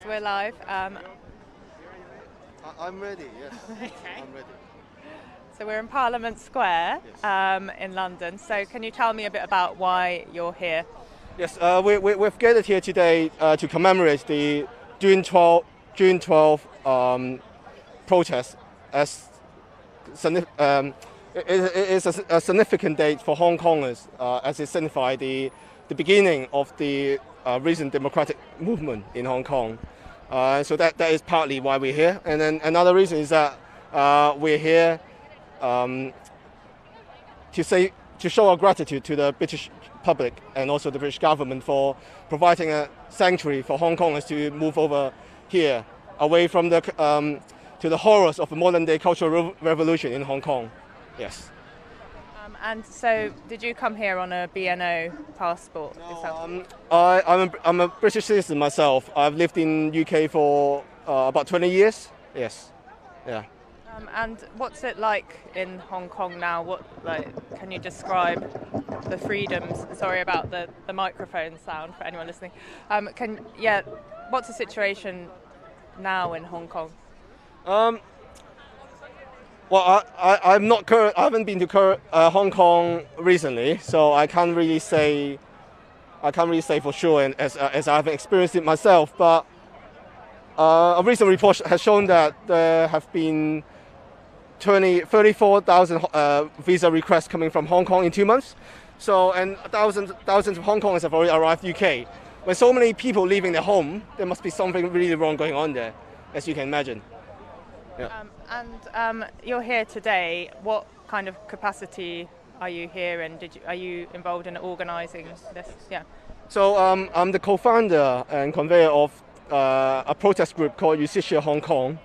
We're live. I'm ready, yes. Okay. I'm ready. So we're in Parliament Square Yes. in London. So can you tell me a bit about why you're here? Yes, we've gathered here today to commemorate the June 12 protest. As it is a significant date for Hong Kongers, as it signifies the beginning of the recent democratic movement in Hong Kong. So that is partly why we're here. And then another reason is that we're here to show our gratitude to the British public and also the British government for providing a sanctuary for Hong Kongers to move over here, away from to the horrors of the modern-day cultural revolution in Hong Kong. Yes. And so, did you come here on a BNO passport? I'm a British citizen myself. I've lived in UK for about 20 years. Yes. Yeah. And what's it like in Hong Kong now? Can you describe the freedoms? Sorry about the microphone sound for anyone listening. What's the situation now in Hong Kong? Well, I haven't been to Hong Kong recently, so I can't really say for sure, and as I haven't experienced it myself. But a recent report has shown that there have been 34,000 visa requests coming from Hong Kong in 2 months. So, and thousands of Hong Kongers have already arrived UK. When so many people leaving their home, there must be something really wrong going on there, as you can imagine. Yeah. You're here today. What kind of capacity are you here in? Are you involved in organising this? Yeah. So I'm the co-founder and conveyor of a protest group called Justitia Hong Kong.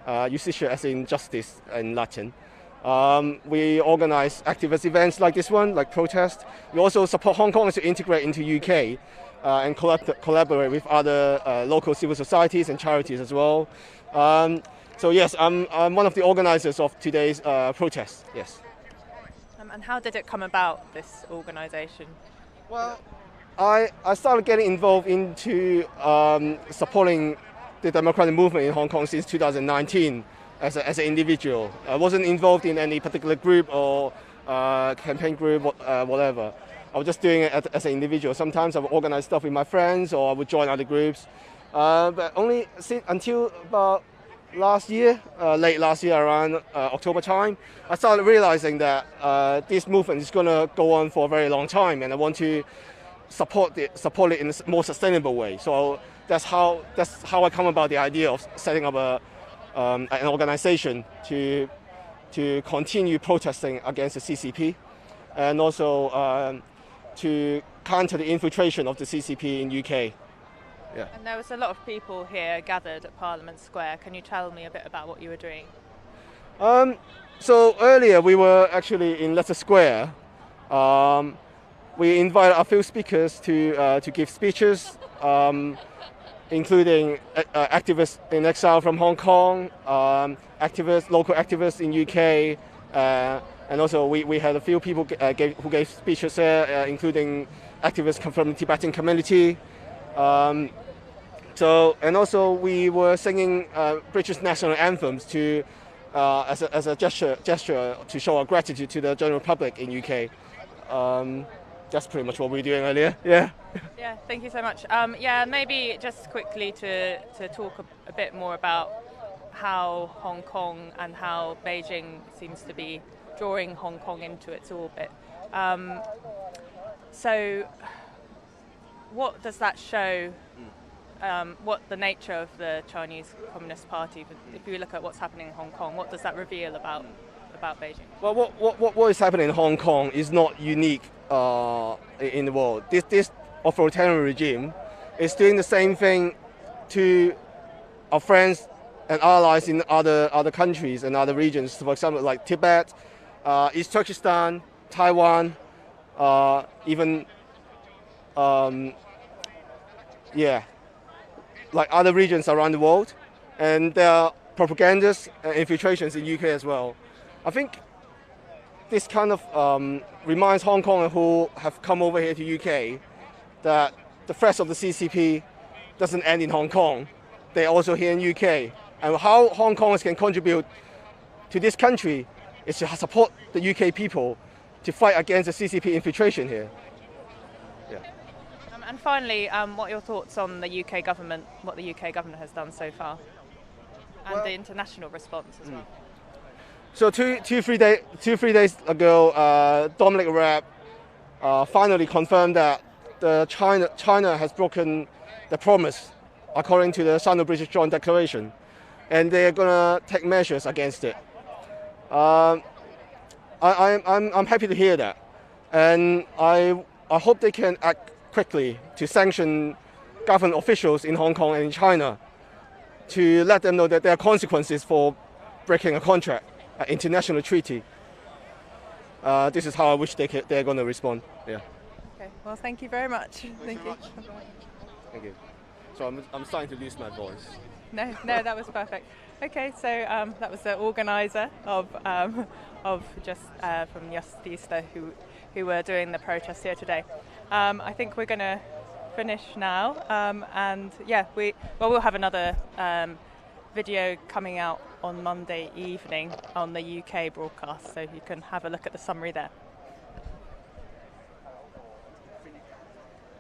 Justitia as in justice in Latin. We organise activist events like this one, like protest. We also support Hong Kongers to integrate into UK and collaborate with other local civil societies and charities as well. So yes, I'm one of the organisers of today's protest. Yes. And how did it come about, this organisation? Well, I started getting involved into supporting the democratic movement in Hong Kong since 2019 as an individual. I wasn't involved in any particular group or campaign group, whatever. I was just doing it as an individual. Sometimes I would organise stuff with my friends, or I would join other groups. But only until about last year, late last year, around October time, I started realising that this movement is going to go on for a very long time, and I want to support it in a more sustainable way. So that's how I come about the idea of setting up an organisation to continue protesting against the CCP, and also to counter the infiltration of the CCP in UK. Yeah. And there was a lot of people here gathered at Parliament Square. Can you tell me a bit about what you were doing? So earlier we were actually in Leicester Square. We invited a few speakers to give speeches, including activists in exile from Hong Kong, local activists in UK, and also we had a few people who gave speeches there, including activists from the Tibetan community. And also we were singing British national anthems as a gesture to show our gratitude to the general public in UK. That's pretty much what we were doing earlier. Yeah. Yeah. Thank you so much. Maybe just quickly to talk a bit more about how Hong Kong and how Beijing seems to be drawing Hong Kong into its orbit. So, what does that show? What the nature of the Chinese Communist Party? If you look at what's happening in Hong Kong, what does that reveal about Beijing? Well, what is happening in Hong Kong is not unique in the world. This authoritarian regime is doing the same thing to our friends and allies in other countries and other regions. For example, like Tibet, East Turkestan, Taiwan, even like other regions around the world, and there are propagandas and infiltrations in UK as well. I think this kind of reminds Hong Kong who have come over here to UK that the threats of the CCP doesn't end in Hong Kong, they're also here in UK. And how Hong Kongers can contribute to this country is to support the UK people to fight against the CCP infiltration here. Yeah. And finally, what are your thoughts on the UK government, what the UK government has done so far, and the international response as well? So three days ago, Dominic Raab finally confirmed that China has broken the promise according to the Sino-British Joint Declaration, and they're going to take measures against it. I'm happy to hear that, and I hope they can act quickly to sanction government officials in Hong Kong and in China to let them know that there are consequences for breaking a contract, an international treaty. This is how I wish they're going to respond. Yeah. Okay. Well, thank you very much. Thank you. Thank you. So I'm starting to lose my voice. No, that was perfect. Okay, so that was the organizer of just from Justista who were doing the protest here today. I think we're going to finish now, and yeah, we'll have another video coming out on Monday evening on the UK broadcast, so you can have a look at the summary there.